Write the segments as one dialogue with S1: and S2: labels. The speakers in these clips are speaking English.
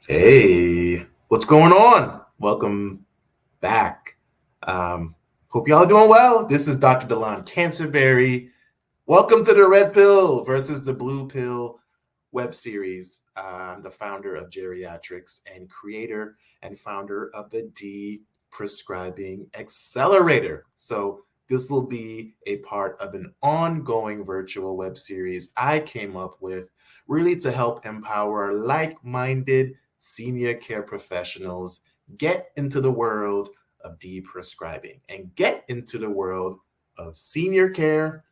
S1: Hey, what's going on? Welcome back. Hope y'all are doing well. This is Dr. Delon Canterbury. Welcome to the Red Pill versus the Blue Pill web series. I'm the founder of Geriatrics and creator and founder of the Deprescribing Accelerator. So this will be a part of an ongoing virtual web series I came up with really to help empower like-minded senior care professionals get into the world of deprescribing and get into the world of senior care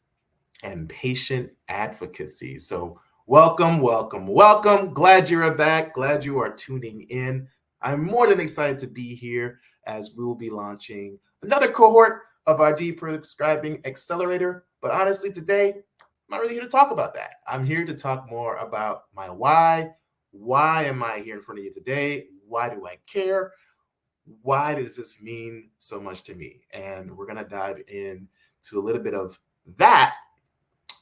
S1: and patient advocacy. So, welcome, welcome, welcome. Glad you're back. Glad you are tuning in. I'm more than excited to be here as we will be launching another cohort of our Deprescribing Accelerator. But honestly, today, I'm not really here to talk about that. I'm here to talk more about my why. Why am I here in front of you today? Why do I care? Why does this mean so much to me? And we're going to dive into a little bit of that.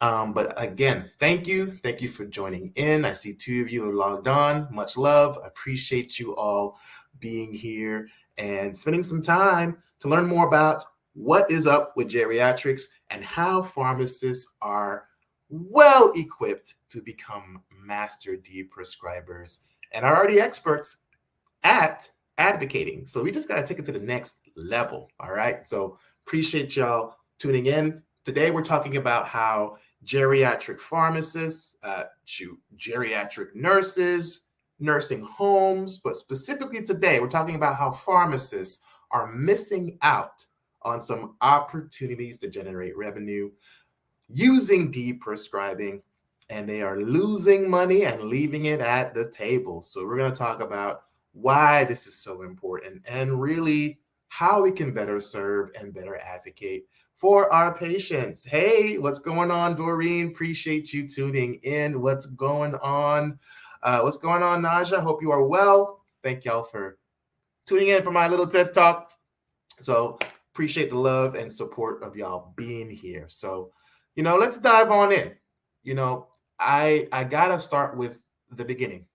S1: But again, thank you. Thank you for joining in. I see two of you are logged on. Much love. I appreciate you all being here and spending some time to learn more about what is up with geriatrics and how pharmacists are well equipped to become master deprescribers and are already experts at advocating. So we just got to take it to the next level. All right. So appreciate y'all tuning in. Today, we're talking about how geriatric pharmacists, geriatric nurses, nursing homes, but specifically today, we're talking about how pharmacists are missing out on some opportunities to generate revenue using deprescribing, and they are losing money and leaving it at the table. So we're going to talk about why this is so important and really how we can better serve and better advocate for our patients. Hey, what's going on, Doreen? Appreciate you tuning in. What's going on? Naja? Hope you are well. Thank y'all for tuning in for my little TED Talk. So appreciate the love and support of y'all being here. So, let's dive on in. I gotta start with the beginning.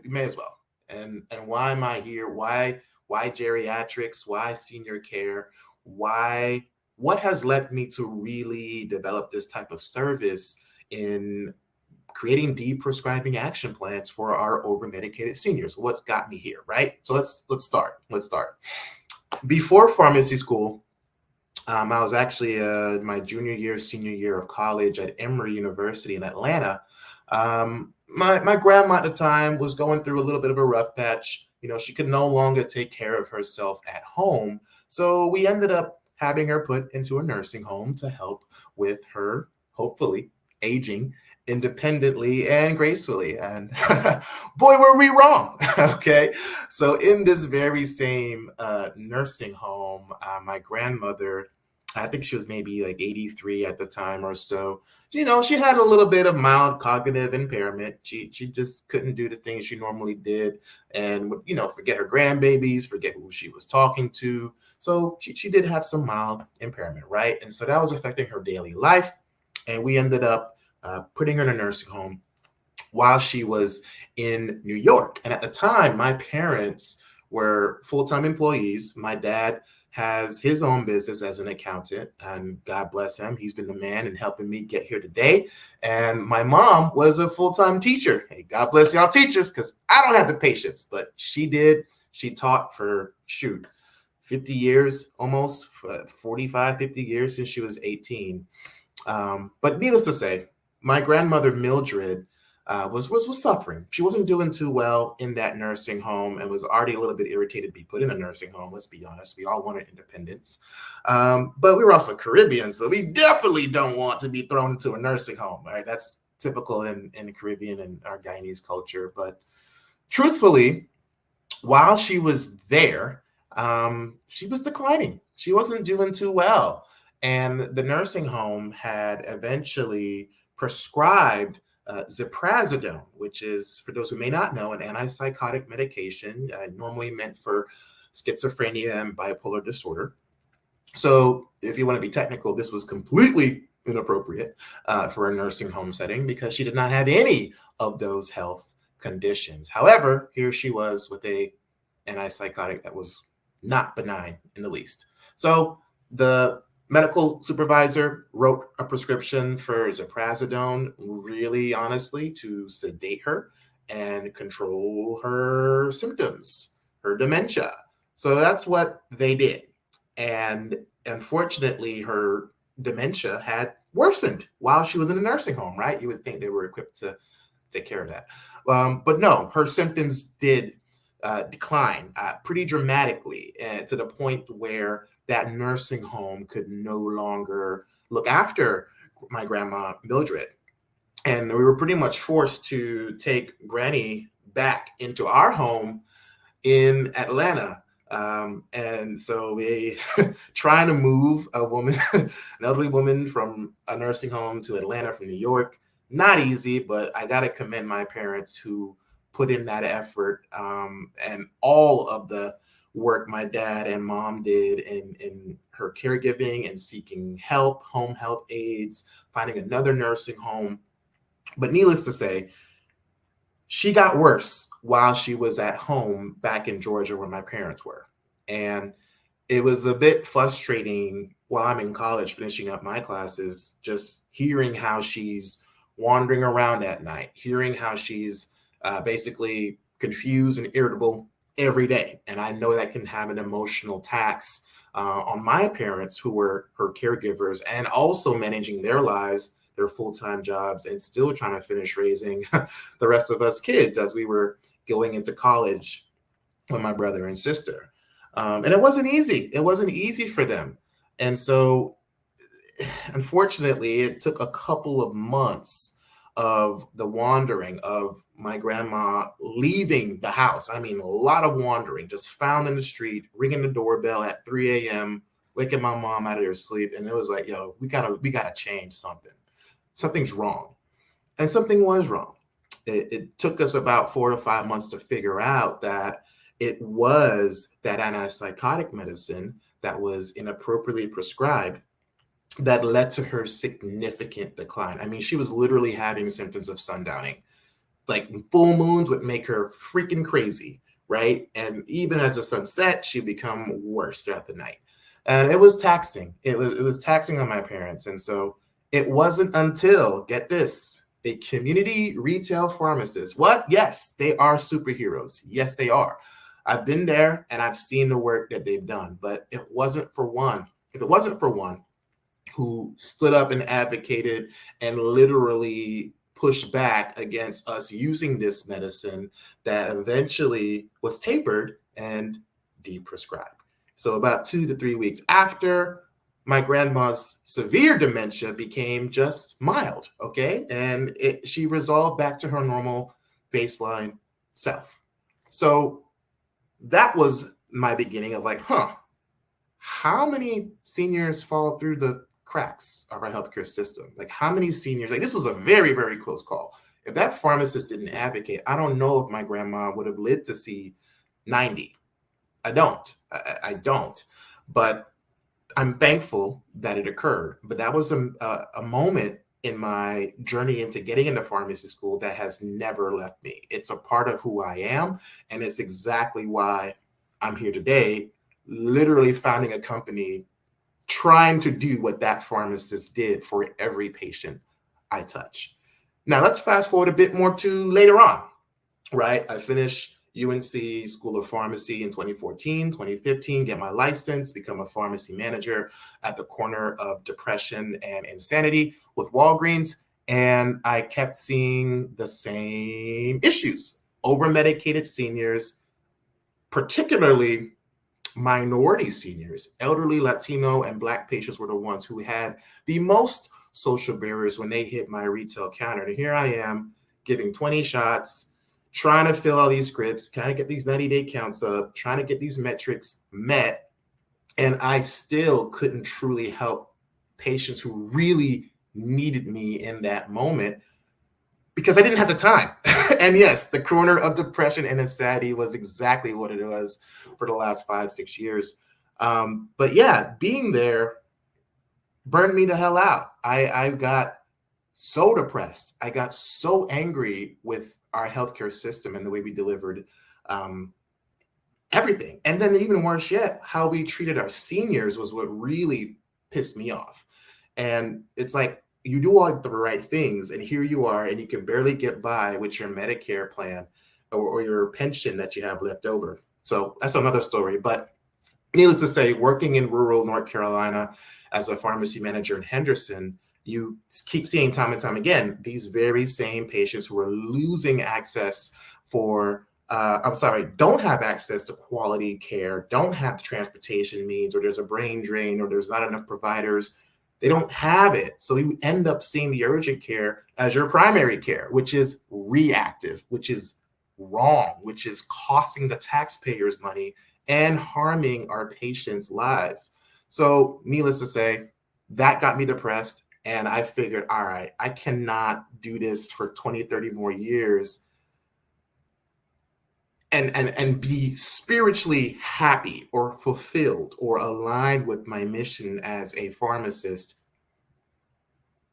S1: May as well. And why am I here? Why geriatrics? Why senior care? What has led me to really develop this type of service in creating deprescribing action plans for our overmedicated seniors? What's got me here, right? So let's start. Before pharmacy school, I was actually my senior year of college at Emory University in Atlanta. My grandma at the time was going through a little bit of a rough patch. She could no longer take care of herself at home. So we ended up having her put into a nursing home to help with her, hopefully, aging independently and gracefully. And boy, were we wrong. Okay. So in this very same nursing home, my grandmother, I think she was maybe like 83 at the time or so. She had a little bit of mild cognitive impairment. She just couldn't do the things she normally did and would, forget her grandbabies, forget who she was talking to. So she did have some mild impairment, right? And so that was affecting her daily life. And we ended up putting her in a nursing home while she was in New York. And at the time, my parents were full-time employees. My dad has his own business as an accountant, and God bless him. He's been the man in helping me get here today. And my mom was a full-time teacher. Hey, God bless y'all teachers, because I don't have the patience, but she did. She taught for, 50 years, almost 45, 50 years since she was 18. But needless to say, my grandmother, Mildred, was suffering. She wasn't doing too well in that nursing home and was already a little bit irritated to be put in a nursing home. Let's be honest. We all wanted independence. But we were also Caribbean, so we definitely don't want to be thrown into a nursing home, right? That's typical in the Caribbean and our Guyanese culture. But truthfully, while she was there, she was declining. She wasn't doing too well. And the nursing home had eventually prescribed ziprasidone, which is, for those who may not know, an antipsychotic medication normally meant for schizophrenia and bipolar disorder. So if you want to be technical, this was completely inappropriate for a nursing home setting because she did not have any of those health conditions. However, here she was with a antipsychotic that was not benign in the least. So the medical supervisor wrote a prescription for ziprasidone, really honestly, to sedate her and control her symptoms, her dementia. So that's what they did. And unfortunately, her dementia had worsened while she was in a nursing home, right? You would think they were equipped to take care of that. But no, her symptoms did decline pretty dramatically, to the point where that nursing home could no longer look after my grandma, Mildred. And we were pretty much forced to take Granny back into our home in Atlanta. And so we trying to move a woman, an elderly woman from a nursing home to Atlanta from New York. Not easy, but I got to commend my parents who put in that effort, and all of the work my dad and mom did in her caregiving and seeking help, home health aides, finding another nursing home. But needless to say, she got worse while she was at home back in Georgia where my parents were. And it was a bit frustrating while I'm in college finishing up my classes, just hearing how she's wandering around at night, hearing how she's basically confused and irritable every day. And I know that can have an emotional tax on my parents, who were her caregivers, and also managing their lives, their full-time jobs, and still trying to finish raising the rest of us kids as we were going into college with my brother and sister. And it wasn't easy. It wasn't easy for them. And so, unfortunately, it took a couple of months of the wandering of my grandma leaving the house. I mean, a lot of wandering, just found in the street, ringing the doorbell at 3 a.m., waking my mom out of her sleep. And it was like, yo, we gotta change something. Something's wrong. And something was wrong. It took us about 4 to 5 months to figure out that it was that antipsychotic medicine that was inappropriately prescribed that led to her significant decline. I mean, she was literally having symptoms of sundowning. Like full moons would make her freaking crazy, right? And even as the sun set, she'd become worse throughout the night. And it was taxing. It was taxing on my parents. And so it wasn't until, get this, a community retail pharmacist. What? Yes, they are superheroes. Yes, they are. I've been there and I've seen the work that they've done, but it wasn't for one. If it wasn't for one who stood up and advocated and literally pushed back against us using this medicine, that eventually was tapered and deprescribed. So about 2 to 3 weeks after, my grandma's severe dementia became just mild, okay? And she resolved back to her normal baseline self. So that was my beginning of like, how many seniors fall through the cracks of our healthcare system? Like, how many seniors? Like, this was a very, very close call. If that pharmacist didn't advocate, I don't know if my grandma would have lived to see 90. I don't. But I'm thankful that it occurred. But that was a moment in my journey into getting into pharmacy school that has never left me. It's a part of who I am, and it's exactly why I'm here today, literally founding a company trying to do what that pharmacist did for every patient I touch. Now, let's fast forward a bit more to later on, right? I finished UNC School of Pharmacy in 2014, 2015, get my license, become a pharmacy manager at the corner of depression and insanity with Walgreens. And I kept seeing the same issues: overmedicated seniors, particularly minority seniors. Elderly Latino and Black patients were the ones who had the most social barriers when they hit my retail counter. And here I am giving 20 shots, trying to fill all these scripts, trying to get these 90-day counts up, trying to get these metrics met. And I still couldn't truly help patients who really needed me in that moment because I didn't have the time. And yes, the corner of depression and insanity was exactly what it was for the last 5-6 years. But yeah, being there burned me the hell out. I got so depressed. I got so angry with our healthcare system and the way we delivered everything. And then even worse yet, how we treated our seniors was what really pissed me off. And it's like, you do all the right things, and here you are, and you can barely get by with your Medicare plan or your pension that you have left over. So that's another story. But needless to say, working in rural North Carolina as a pharmacy manager in Henderson, you keep seeing time and time again these very same patients who are losing access for don't have access to quality care, don't have the transportation means, or there's a brain drain, or there's not enough providers. They don't have it. So you end up seeing the urgent care as your primary care, which is reactive, which is wrong, which is costing the taxpayers money and harming our patients' lives. So needless to say, that got me depressed. And I figured, all right, I cannot do this for 20, 30 more years and be spiritually happy or fulfilled or aligned with my mission as a pharmacist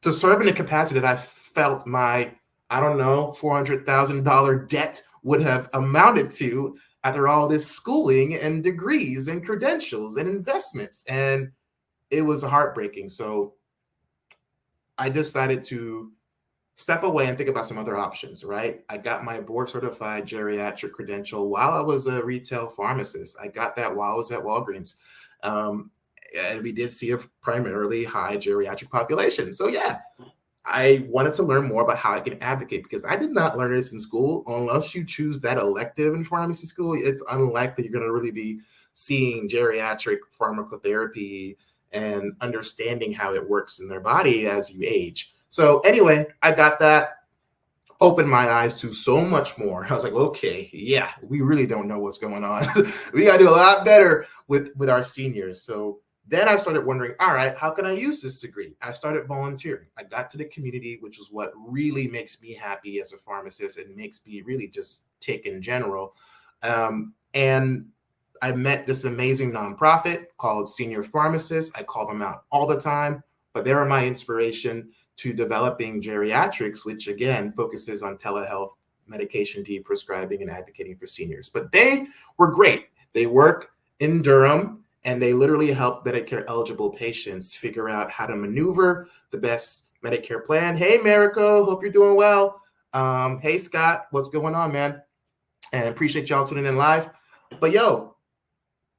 S1: to serve in a capacity that I felt my, I don't know, $400,000 debt would have amounted to after all this schooling and degrees and credentials and investments. And it was heartbreaking. So I decided to step away and think about some other options, right? I got my board certified geriatric credential while I was a retail pharmacist. I got that while I was at Walgreens. And we did see a primarily high geriatric population. So yeah, I wanted to learn more about how I can advocate, because I did not learn this in school. Unless you choose that elective in pharmacy school, it's unlikely you're going to really be seeing geriatric pharmacotherapy and understanding how it works in their body as you age. So anyway, I got that, opened my eyes to so much more. I was like, okay, yeah, we really don't know what's going on. We got to do a lot better with our seniors. So then I started wondering, all right, how can I use this degree? I started volunteering. I got to the community, which is what really makes me happy as a pharmacist and makes me really just tick in general. And I met this amazing nonprofit called Senior Pharmacists. I call them out all the time, but they were my inspiration to developing Geriatrics, which again focuses on telehealth, medication deprescribing, and advocating for seniors. But they were great. They work in Durham, and they literally help Medicare eligible patients figure out how to maneuver the best Medicare plan. Hey, Mariko, hope you're doing well. Hey, Scott, what's going on, man? And appreciate y'all tuning in live. But yo,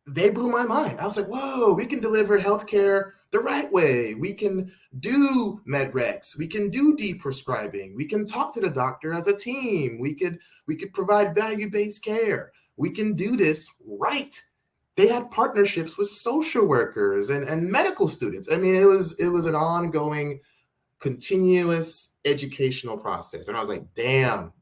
S1: they blew my mind. I was like, whoa, we can deliver healthcare the right way. We can do MedRex. We can do deprescribing. We can talk to the doctor as a team. We could provide value-based care. We can do this right. They had partnerships with social workers and medical students. I mean, it was an ongoing, continuous educational process. And I was like, damn,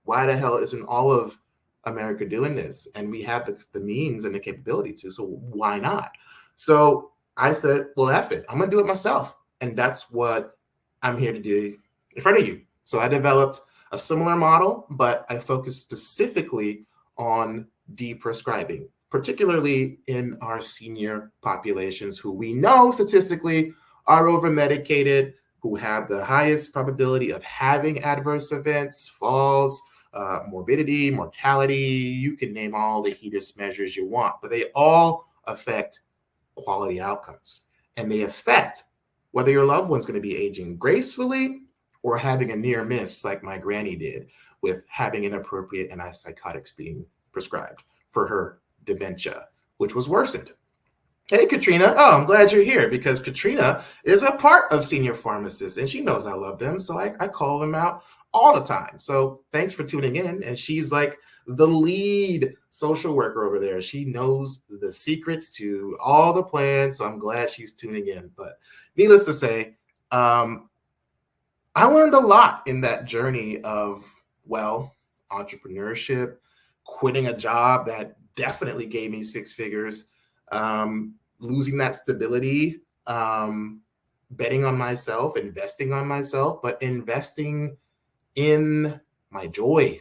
S1: why the hell isn't all of America doing this? And we have the means and the capability to, so why not? So I said, well, F it, I'm gonna do it myself. And that's what I'm here to do in front of you. So I developed a similar model, but I focused specifically on deprescribing, particularly in our senior populations who we know statistically are overmedicated, who have the highest probability of having adverse events, falls, morbidity, mortality. You can name all the HEDIS measures you want, but they all affect quality outcomes. And they affect whether your loved one's going to be aging gracefully or having a near miss like my granny did with having inappropriate antipsychotics being prescribed for her dementia, which was worsened. Hey, Katrina. Oh, I'm glad you're here, because Katrina is a part of Senior Pharmacists and she knows I love them. So I call them out all the time. So thanks for tuning in. And she's like the lead social worker over there. She knows the secrets to all the plans. So I'm glad she's tuning in. But needless to say, I learned a lot in that journey of, well, entrepreneurship, quitting a job that definitely gave me six figures, losing that stability, betting on myself, investing on myself, but investing in my joy.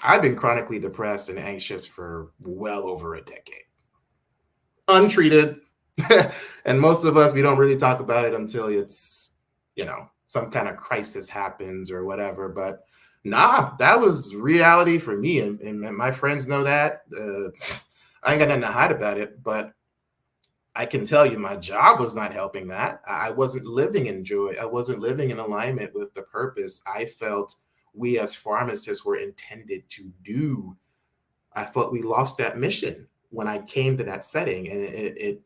S1: I've been chronically depressed and anxious for well over a decade, untreated. And most of us, we don't really talk about it until it's some kind of crisis happens or whatever. But nah, that was reality for me. And my friends know that. I ain't got nothing to hide about it, but I can tell you my job was not helping that. I wasn't living in joy. I wasn't living in alignment with the purpose I felt we as pharmacists were intended to do. I felt we lost that mission when I came to that setting, and it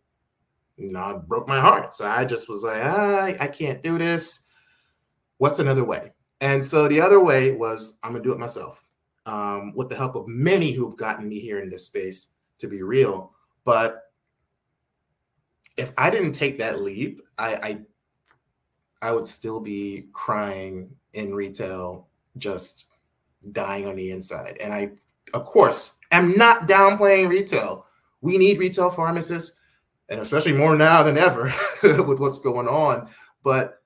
S1: broke my heart. So I just was like, I can't do this. What's another way? And so the other way was, I'm gonna do it myself, with the help of many who've gotten me here in this space, to be real. But if I didn't take that leap, I would still be crying in retail, just dying on the inside. And I, of course, am not downplaying retail. We need retail pharmacists, and especially more now than ever with what's going on. But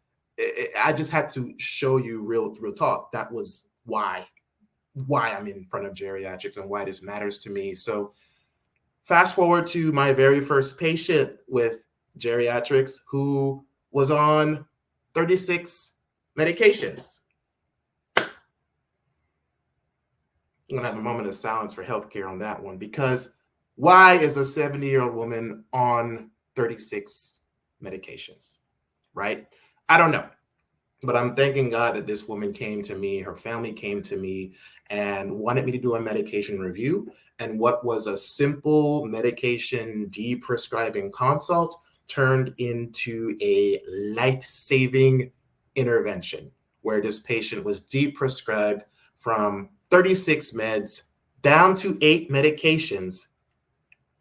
S1: I just had to show you real talk. That was why I'm in front of geriatrics and why this matters to me. So fast forward to my very first patient with geriatrics, who was on 36 medications. I'm gonna have a moment of silence for healthcare on that one, because why is a 70-year-old woman on 36 medications, right? I don't know, but I'm thanking God that this woman came to me, her family came to me and wanted me to do a medication review. And what was a simple medication deprescribing consult turned into a life-saving intervention, where this patient was deprescribed from 36 meds down to 8 medications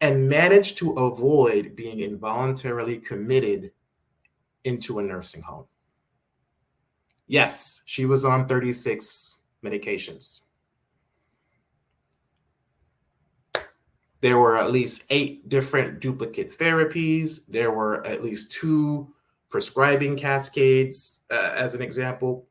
S1: and managed to avoid being involuntarily committed into a nursing home. Yes, she was on 36 medications. There were at least 8 different duplicate therapies. There were at least 2 prescribing cascades, as an example.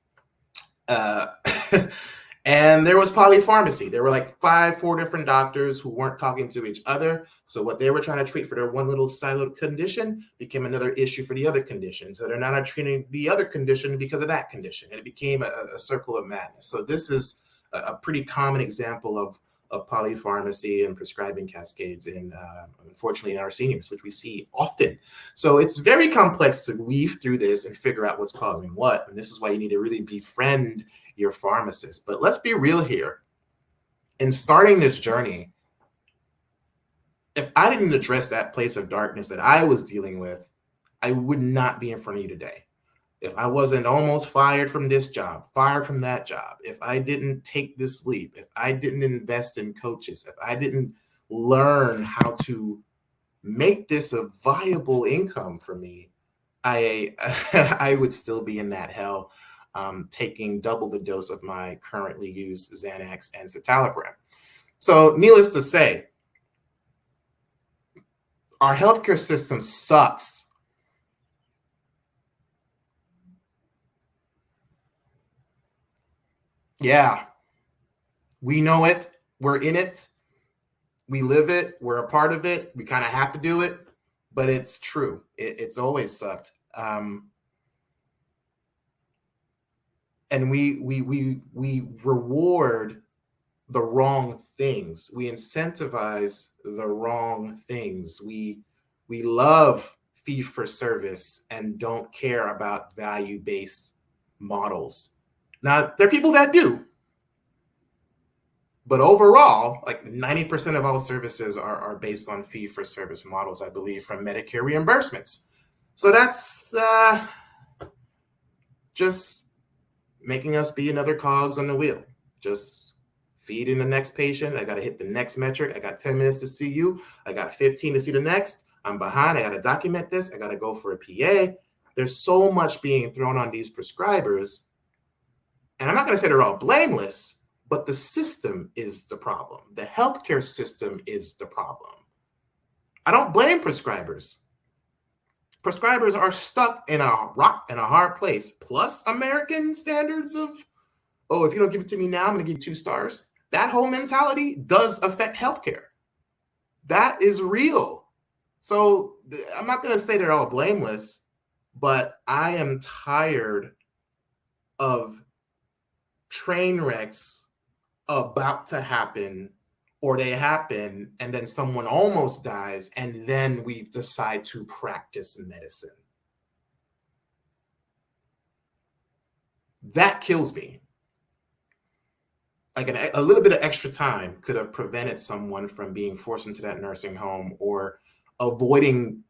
S1: And there was polypharmacy. There were like 4 different doctors who weren't talking to each other. So what they were trying to treat for their one little siloed condition became another issue for the other condition. So they're not treating the other condition because of that condition. And it became a circle of madness. So this is a pretty common example of polypharmacy and prescribing cascades in, unfortunately, in our seniors, which we see often. So it's very complex to weave through this and figure out what's causing what. And this is why you need to really befriend your pharmacist. But let's be real here. In starting this journey, if I didn't address that place of darkness that I was dealing with, I would not be in front of you today. If I wasn't almost fired from this job, fired from that job, if I didn't take this leap, if I didn't invest in coaches, if I didn't learn how to make this a viable income for me, I would still be in that hell, taking double the dose of my currently used Xanax and citalopram. So needless to say, our healthcare system sucks. Yeah, we know it. We're in it. We live it. We're a part of it. We kind of have to do it, but it's true. It's always sucked. And we reward the wrong things. We incentivize the wrong things. We love fee for service and don't care about value-based models. Now, there are people that do, but overall, like 90% of all services are based on fee for service models, I believe, from Medicare reimbursements. So that's just making us be another cogs on the wheel. Just feeding the next patient. I got to hit the next metric. I got 10 minutes to see you. I got 15 to see the next. I'm behind. I got to document this. I got to go for a PA. There's so much being thrown on these prescribers. And I'm not going to say they're all blameless, but the system is the problem. The healthcare system is the problem. I don't blame prescribers. Prescribers are stuck in a rock and a hard place. Plus American standards of, oh, if you don't give it to me now, I'm going to give you 2 stars. That whole mentality does affect healthcare. That is real. So I'm not going to say they're all blameless, but I am tired of train wrecks about to happen, or they happen and then someone almost dies and then we decide to practice medicine. That kills me. Like a little bit of extra time could have prevented someone from being forced into that nursing home, or avoiding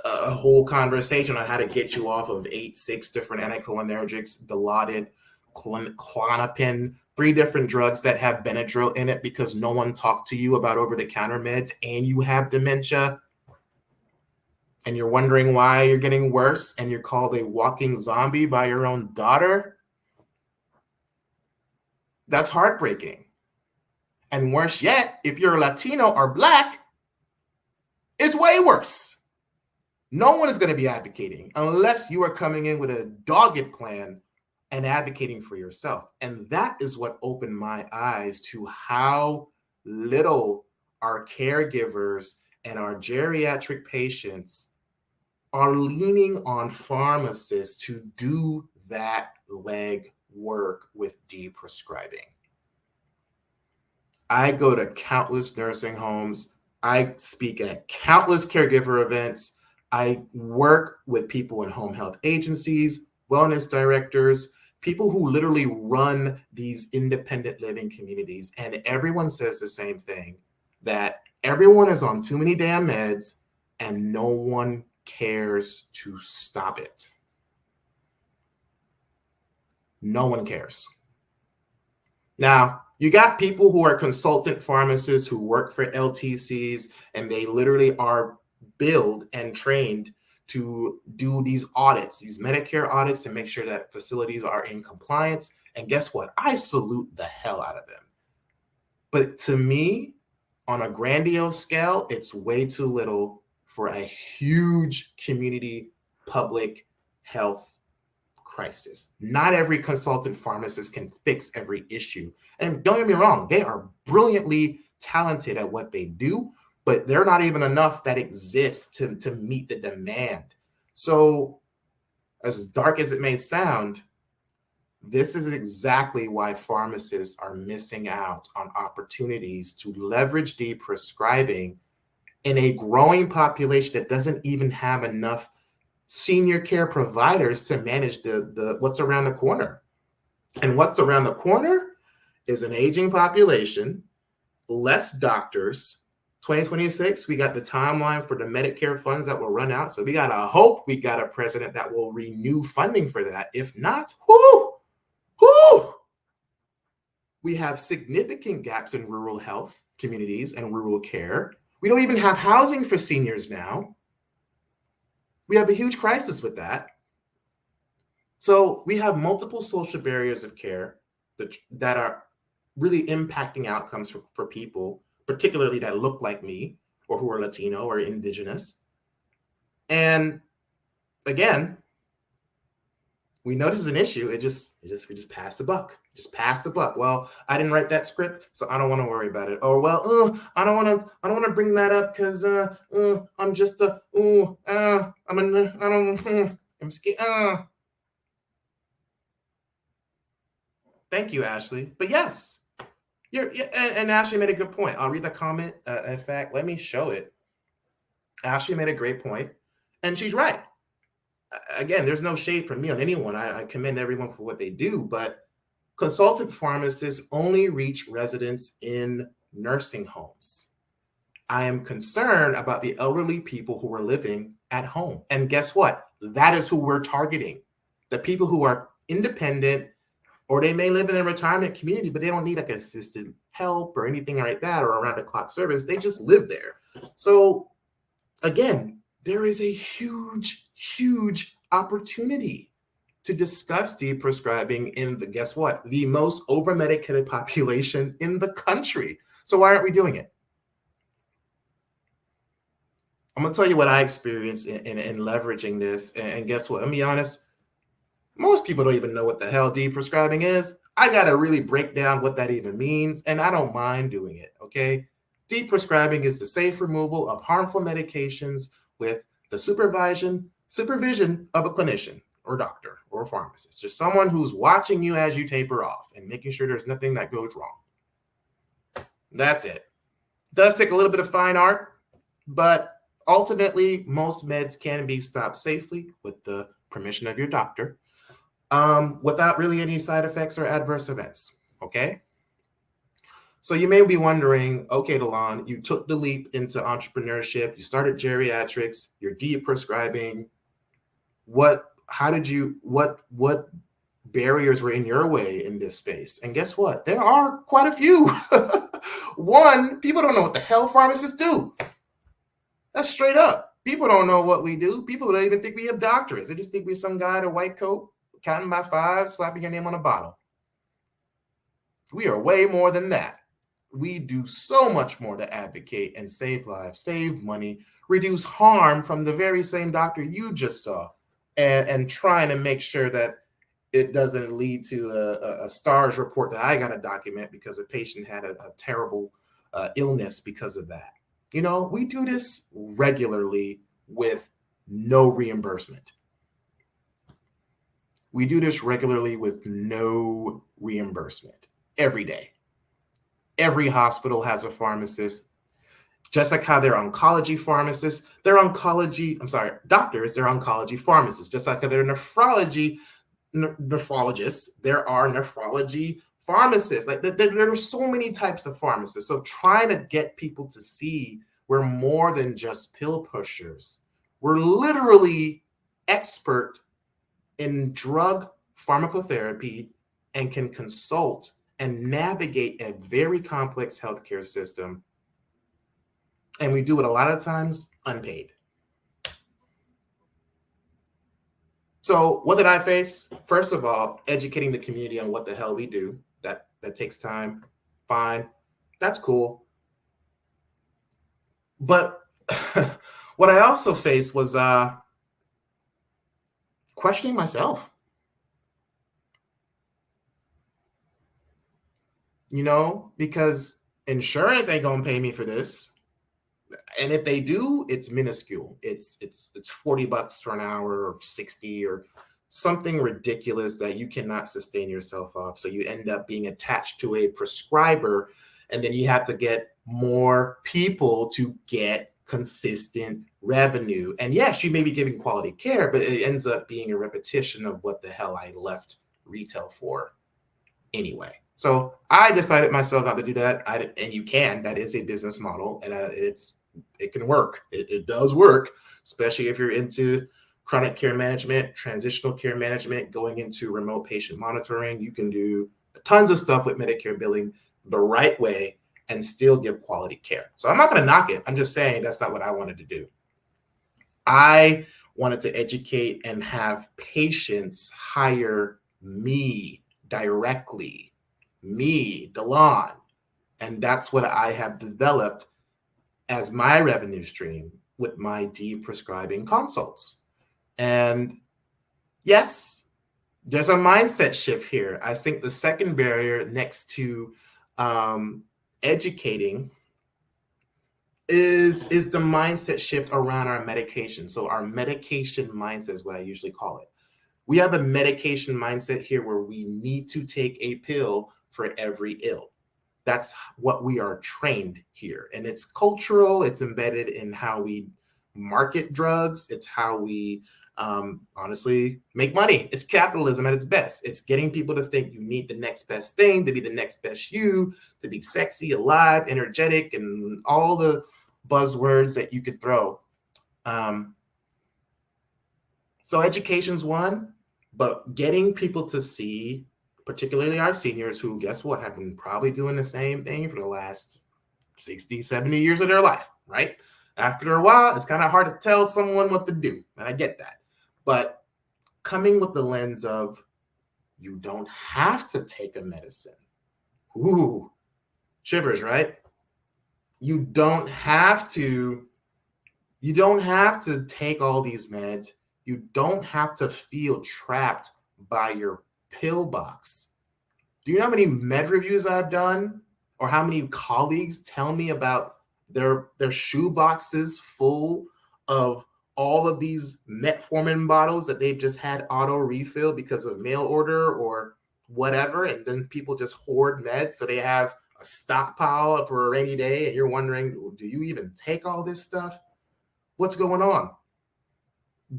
S1: a whole conversation on how to get you off of 6 different anticholinergics, Dilaudid, Klonopin, 3 different drugs that have Benadryl in it because no one talked to you about over-the-counter meds, and you have dementia, and you're wondering why you're getting worse, and you're called a walking zombie by your own daughter. That's heartbreaking. And worse yet, if you're Latino or Black, it's way worse. No one is going to be advocating unless you are coming in with a dogged plan and advocating for yourself. And that is what opened my eyes to how little our caregivers and our geriatric patients are leaning on pharmacists to do that leg work with deprescribing. I go to countless nursing homes. I speak at countless caregiver events. I work with people in home health agencies, wellness directors, people who literally run these independent living communities. And everyone says the same thing, that everyone is on too many damn meds and no one cares to stop it. No one cares. Now, you got people who are consultant pharmacists who work for LTCs, and they literally are billed and trained to do these audits, these Medicare audits, to make sure that facilities are in compliance. And guess what? I salute the hell out of them. But to me, on a grandiose scale, it's way too little for a huge community public health crisis. Not every consultant pharmacist can fix every issue. And don't get me wrong, they are brilliantly talented at what they do, but they're not even enough that exists to meet the demand. So, as dark as it may sound, this is exactly why pharmacists are missing out on opportunities to leverage deprescribing in a growing population that doesn't even have enough senior care providers to manage the what's around the corner. And what's around the corner is an aging population, less doctors. 2026, we got the timeline for the Medicare funds that will run out. So we gotta hope we got a president that will renew funding for that. If not, we have significant gaps in rural health communities and rural care. We don't even have housing for seniors now. We have a huge crisis with that. So we have multiple social barriers of care that are really impacting outcomes for people, particularly that look like me or who are Latino or indigenous. And again, we know this is an issue. We just pass the buck. Just pass the buck. Well, I didn't write that script, so I don't want to worry about it. Or well, I don't want to bring that up because I'm just I'm scared. Thank you, Ashley. But yes, and Ashley made a good point. I'll read the comment. In fact, let me show it. Ashley made a great point, and she's right. Again, there's no shade from me on anyone. I commend everyone for what they do, but consultant pharmacists only reach residents in nursing homes. I am concerned about the elderly people who are living at home. And guess what? That is who we're targeting. The people who are independent, or they may live in a retirement community, but they don't need like assisted help or anything like that, or around the clock service. They just live there. So again, there is a huge, huge opportunity to discuss deprescribing in the, guess what, the most overmedicated population in the country. So why aren't we doing it? I'm gonna tell you what I experienced in leveraging this. And guess what? Let me be honest, most people don't even know what the hell deprescribing is. I gotta really break down what that even means, and I don't mind doing it, okay? Deprescribing is the safe removal of harmful medications with the supervision, supervision of a clinician or doctor or pharmacist, just someone who's watching you as you taper off and making sure there's nothing that goes wrong. That's it. Does take a little bit of fine art, but ultimately most meds can be stopped safely with the permission of your doctor, without really any side effects or adverse events. Okay. So you may be wondering, okay, Delon, you took the leap into entrepreneurship, you started geriatrics, you're de-prescribing. What barriers were in your way in this space? And guess what? There are quite a few. One, people don't know what the hell pharmacists do. That's straight up. People don't know what we do. People don't even think we have doctorates. They just think we're some guy in a white coat, counting by five, slapping your name on a bottle. We are way more than that. We do so much more to advocate and save lives, save money, reduce harm from the very same doctor you just saw, and trying to make sure that it doesn't lead to a STARS report that I got to document because a patient had a terrible illness because of that. You know, we do this regularly with no reimbursement. We do this regularly with no reimbursement every day. Every hospital has a pharmacist, just like how they're oncology pharmacists, doctors, they're oncology pharmacists, just like how they're nephrologists, there are nephrology pharmacists. Like there are so many types of pharmacists. So trying to get people to see we're more than just pill pushers. We're literally expert in drug pharmacotherapy and can consult and navigate a very complex healthcare system. And we do it a lot of times unpaid. So what did I face? First of all, educating the community on what the hell we do. That takes time. Fine. That's cool. But what I also faced was questioning myself. You know, because insurance ain't gonna pay me for this. And if they do, it's minuscule. It's $40 for an hour or 60 or something ridiculous that you cannot sustain yourself off. So you end up being attached to a prescriber, and then you have to get more people to get consistent revenue. And yes, you may be giving quality care, but it ends up being a repetition of what the hell I left retail for anyway. So I decided myself not to do that. And you can. That is a business model, and it can work. It does work, especially if you're into chronic care management, transitional care management, going into remote patient monitoring. You can do tons of stuff with Medicare billing the right way and still give quality care. So I'm not going to knock it. I'm just saying that's not what I wanted to do. I wanted to educate and have patients hire me directly. Me, Delon. And that's what I have developed as my revenue stream with my de-prescribing consults. And yes, there's a mindset shift here. I think the second barrier next to educating is the mindset shift around our medication. So our medication mindset is what I usually call it. We have a medication mindset here where we need to take a pill for every ill. That's what we are trained here. And it's cultural. It's embedded in how we market drugs. It's how we honestly make money. It's capitalism at its best. It's getting people to think you need the next best thing to be the next best you, to be sexy, alive, energetic, and all the buzzwords that you could throw. So education's one, but getting people to see, particularly our seniors who, guess what, have been probably doing the same thing for the last 60, 70 years of their life, right? After a while, it's kind of hard to tell someone what to do, and I get that. But coming with the lens of you don't have to take a medicine. Ooh, shivers, right? You don't have to take all these meds. You don't have to feel trapped by your pill box. Do you know how many med reviews I've done, or how many colleagues tell me about their shoe boxes full of all of these metformin bottles that they've just had auto refill because of mail order or whatever, and then people just hoard meds so they have a stockpile for a rainy day, and you're wondering, do you even take all this stuff? What's going on?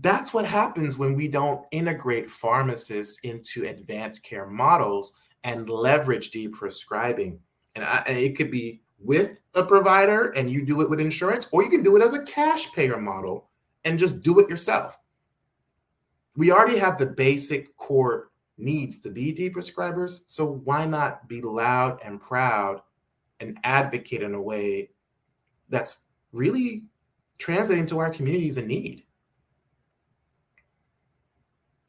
S1: That's what happens when we don't integrate pharmacists into advanced care models and leverage deprescribing. And it could be with a provider and you do it with insurance, or you can do it as a cash payer model and just do it yourself. We already have the basic core needs to be deprescribers, so why not be loud and proud and advocate in a way that's really translating to our communities in need?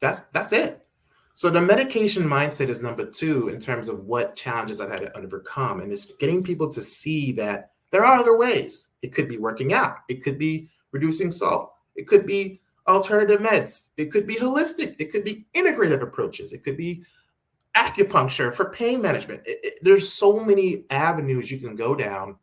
S1: That's it. So the medication mindset is number 2 in terms of what challenges I've had to overcome, and it's getting people to see that there are other ways. It could be working out. It could be reducing salt. It could be alternative meds. It could be holistic. It could be integrative approaches. It could be acupuncture for pain management. There's so many avenues you can go down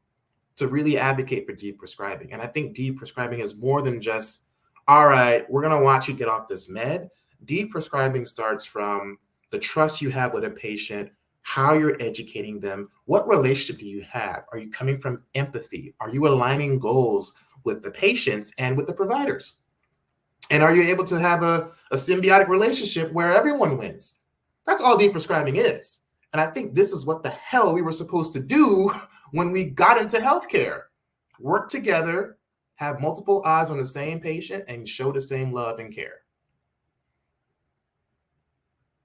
S1: to really advocate for deprescribing. And I think deprescribing is more than just, all right, we're going to watch you get off this med. Deprescribing starts from the trust you have with a patient, how you're educating them, what relationship do you have? Are you coming from empathy? Are you aligning goals with the patients and with the providers? And are you able to have a symbiotic relationship where everyone wins? That's all deprescribing is. And I think this is what the hell we were supposed to do when we got into healthcare. Work together, have multiple eyes on the same patient, and show the same love and care.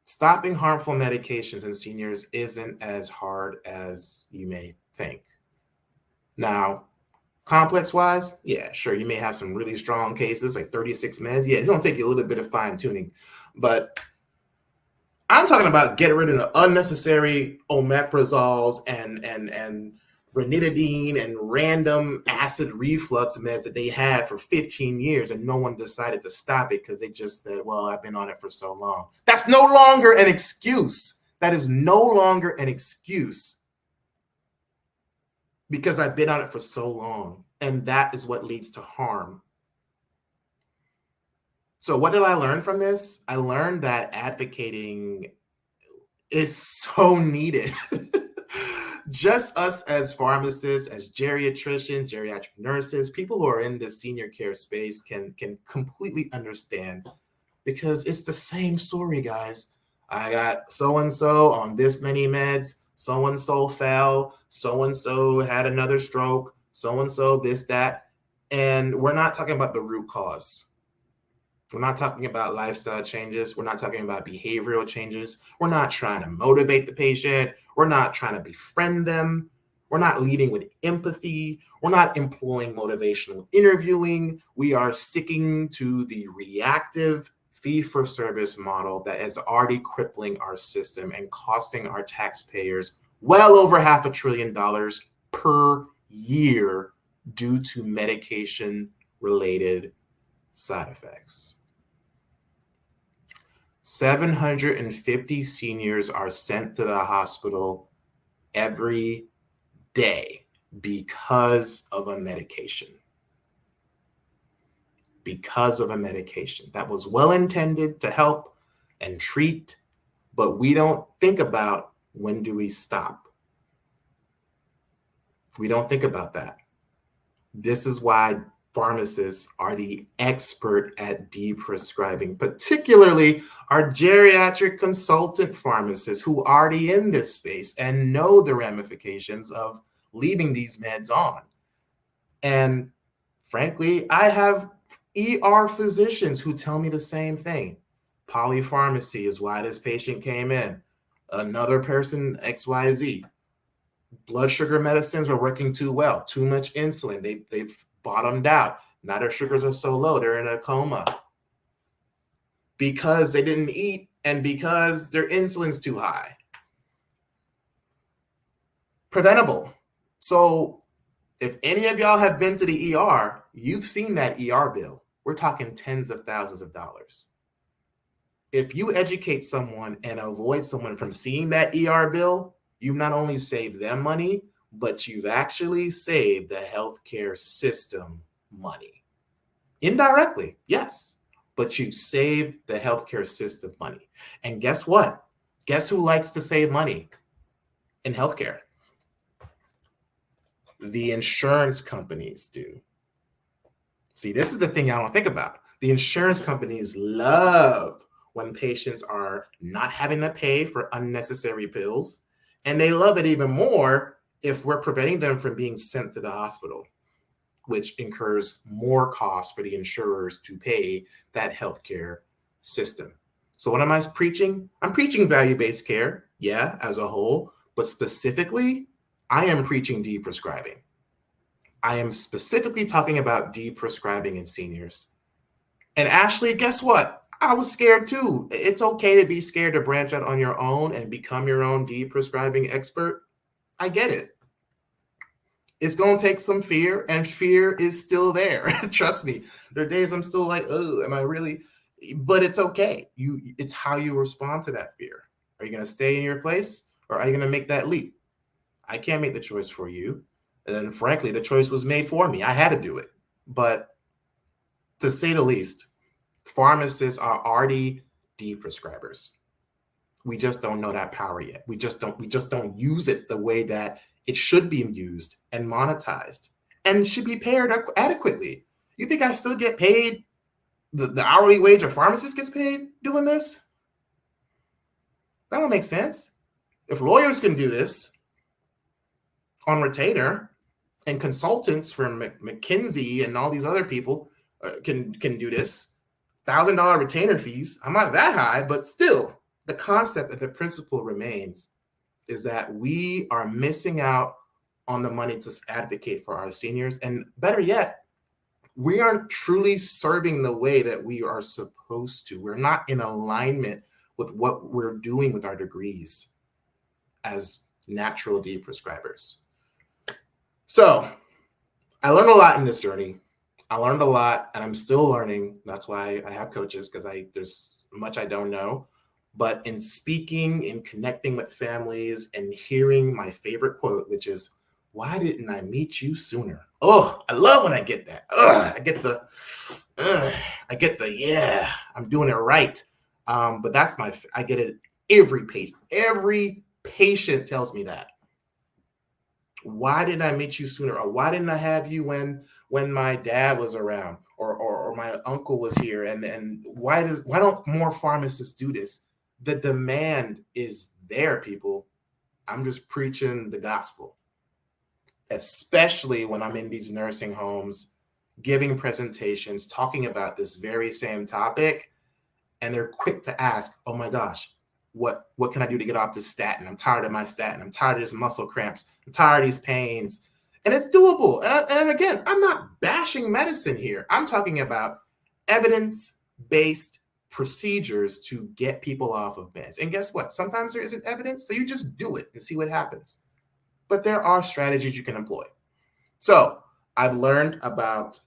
S1: Stopping harmful medications in seniors isn't as hard as you may think. Now, complex-wise, yeah, sure, you may have some really strong cases, like 36 meds. Yeah, it's going to take you a little bit of fine-tuning. But I'm talking about getting rid of the unnecessary omeprazoles and ranitidine and random acid reflux meds that they had for 15 years, and no one decided to stop it because they just said, well, I've been on it for so long. That's no longer an excuse. That is no longer an excuse because I've been on it for so long, and that is what leads to harm. So what did I learn from this? I learned that advocating is so needed. Just us as pharmacists, as geriatricians, geriatric nurses, people who are in the senior care space can completely understand, because it's the same story, guys. I got so-and-so on this many meds, so-and-so fell, so-and-so had another stroke, so-and-so this, that. And we're not talking about the root cause. We're not talking about lifestyle changes. We're not talking about behavioral changes. We're not trying to motivate the patient. We're not trying to befriend them. We're not leading with empathy. We're not employing motivational interviewing. We are sticking to the reactive fee-for-service model that is already crippling our system and costing our taxpayers well over $500 billion per year due to medication-related side effects. 750 seniors are sent to the hospital every day because of a medication. Because of a medication that was well intended to help and treat, but we don't think about, when do we stop? We don't think about that. This is why pharmacists are the expert at deprescribing, particularly our geriatric consultant pharmacists who are already in this space and know the ramifications of leaving these meds on. And frankly, I have ER physicians who tell me the same thing. Polypharmacy is why this patient came in. Another person, XYZ. Blood sugar medicines were working too well. Too much insulin. They've bottomed out. Now their sugars are so low, they're in a coma. Because they didn't eat and because their insulin's too high. Preventable. So if any of y'all have been to the ER, you've seen that ER bill. We're talking tens of thousands of dollars. If you educate someone and avoid someone from seeing that ER bill, you've not only saved them money, but you've actually saved the healthcare system money. Indirectly, yes, but you saved the healthcare system money. And guess what? Guess who likes to save money in healthcare? The insurance companies do. See, this is the thing I don't think about. The insurance companies love when patients are not having to pay for unnecessary pills, and they love it even more if we're preventing them from being sent to the hospital, which incurs more costs for the insurers to pay that healthcare system. So what am I preaching? I'm preaching value-based care, yeah, as a whole, but specifically, I am preaching deprescribing. I am specifically talking about deprescribing in seniors. And Ashley, guess what? I was scared too. It's okay to be scared to branch out on your own and become your own deprescribing expert. I get it. It's going to take some fear, and fear is still there. Trust me. There are days I'm still like, oh, am I really? But it's okay. It's how you respond to that fear. Are you going to stay in your place, or are you going to make that leap? I can't make the choice for you. And then frankly, the choice was made for me. I had to do it. But to say the least, pharmacists are already deprescribers. We just don't know that power yet. We just don't use it the way that it should be used and monetized and should be paid adequately. You think I still get paid the hourly wage a pharmacist gets paid doing this? That don't make sense. If lawyers can do this on retainer, and consultants from McKinsey and all these other people can do this, $1,000 retainer fees. I'm not that high, but still, the concept and the principle remains is that we are missing out on the money to advocate for our seniors. And better yet, we aren't truly serving the way that we are supposed to. We're not in alignment with what we're doing with our degrees as natural deprescribers. So I learned a lot in this journey. I learned a lot, and I'm still learning. That's why I have coaches, because there's much I don't know. But in speaking, in connecting with families, and hearing my favorite quote, which is, "Why didn't I meet you sooner?" Oh, I love when I get that. I get the yeah, I'm doing it right. But I get it every patient. Every patient tells me that. Why didn't I meet you sooner? Or why didn't I have you when my dad was around, or my uncle was here? And why don't more pharmacists do this? The demand is there, people. I'm just preaching the gospel, especially when I'm in these nursing homes, giving presentations, talking about this very same topic, and they're quick to ask, oh my gosh, what can I do to get off this statin? I'm tired of my statin. I'm tired of these muscle cramps. I'm tired of these pains. And it's doable. And again, I'm not bashing medicine here. I'm talking about evidence-based procedures to get people off of meds. And guess what? Sometimes there isn't evidence, so you just do it and see what happens. But there are strategies you can employ. So I've learned about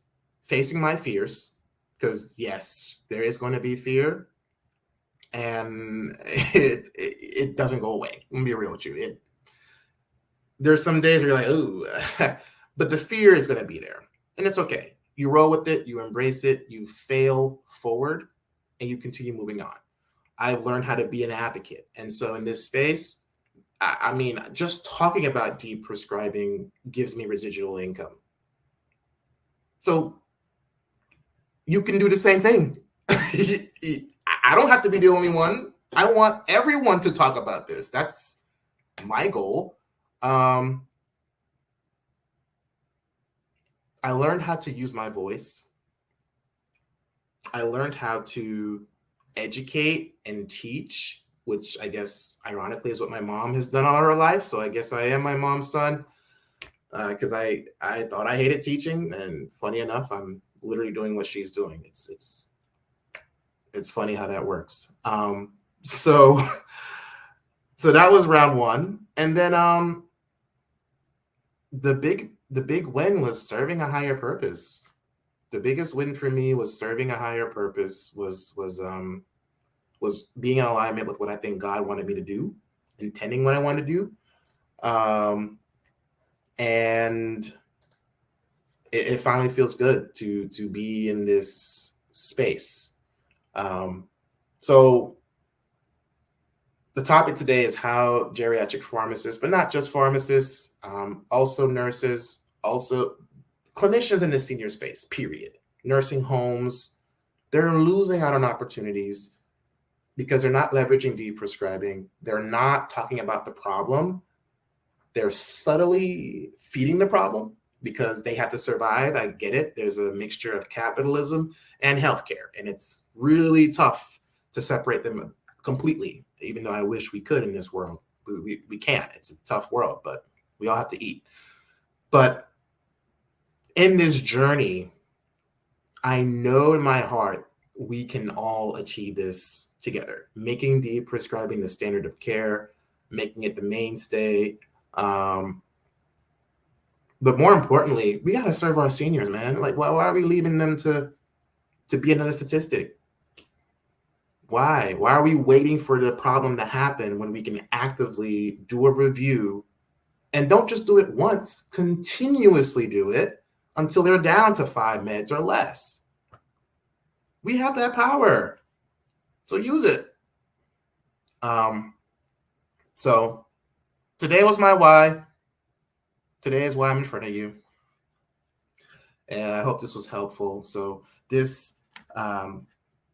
S1: facing my fears, because yes, there is going to be fear. And it doesn't go away. Let me be real with you. There's some days where you're like, ooh, but the fear is going to be there. And it's okay. You roll with it, you embrace it, you fail forward, and you continue moving on. I've learned how to be an advocate. And so in this space, I mean, just talking about deprescribing gives me residual income. So you can do the same thing. I don't have to be the only one. I want everyone to talk about this. That's my goal. I learned how to use my voice. I learned how to educate and teach, which I guess ironically is what my mom has done all her life. So I guess I am my mom's son, because I thought I hated teaching, and funny enough, I'm literally doing what she's doing. It's funny how that works. So that was round one. And then the big win was serving a higher purpose. The biggest win for me was serving a higher purpose, was being in alignment with what I think God wanted me to do, intending what I wanted to do. And it finally feels good to be in this space. So the topic today is how geriatric pharmacists, but not just pharmacists, also nurses, also clinicians in the senior space, period. Nursing homes, they're losing out on opportunities because they're not leveraging deprescribing. They're not talking about the problem. They're subtly feeding the problem because they have to survive. I get it. There's a mixture of capitalism and healthcare, and it's really tough to separate them completely, even though I wish we could in this world. We can't. It's a tough world, but we all have to eat. But in this journey, I know in my heart we can all achieve this together, making deprescribing the standard of care, making it the mainstay. But more importantly, we got to serve our seniors, man. Like, why are we leaving them to be another statistic? Why are we waiting for the problem to happen when we can actively do a review, and don't just do it once, continuously do it until they're down to 5 meds or less? We have that power, so use it. So today was my why. Today is why I'm in front of you. And I hope this was helpful. So this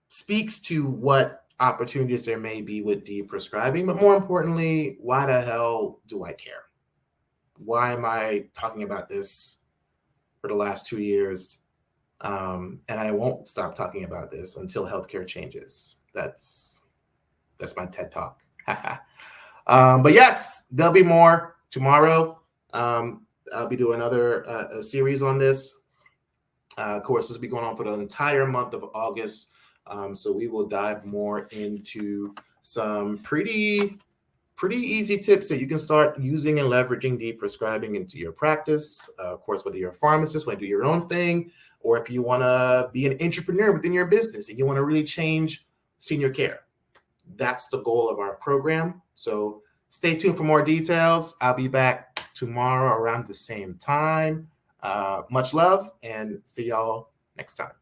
S1: speaks to what opportunities there may be with deprescribing, but more importantly, why the hell do I care? Why am I talking about this for the last 2 years? And I won't stop talking about this until healthcare changes. That's my TED Talk. But yes, there'll be more tomorrow. I'll be doing another a series on this. Of course, this will be going on for the entire month of August. So we will dive more into some pretty easy tips that you can start using and leveraging deprescribing into your practice. Of course, whether you're a pharmacist, want to do your own thing, or if you want to be an entrepreneur within your business and you want to really change senior care. That's the goal of our program. So stay tuned for more details. I'll be back tomorrow around the same time. Much love, and see y'all next time.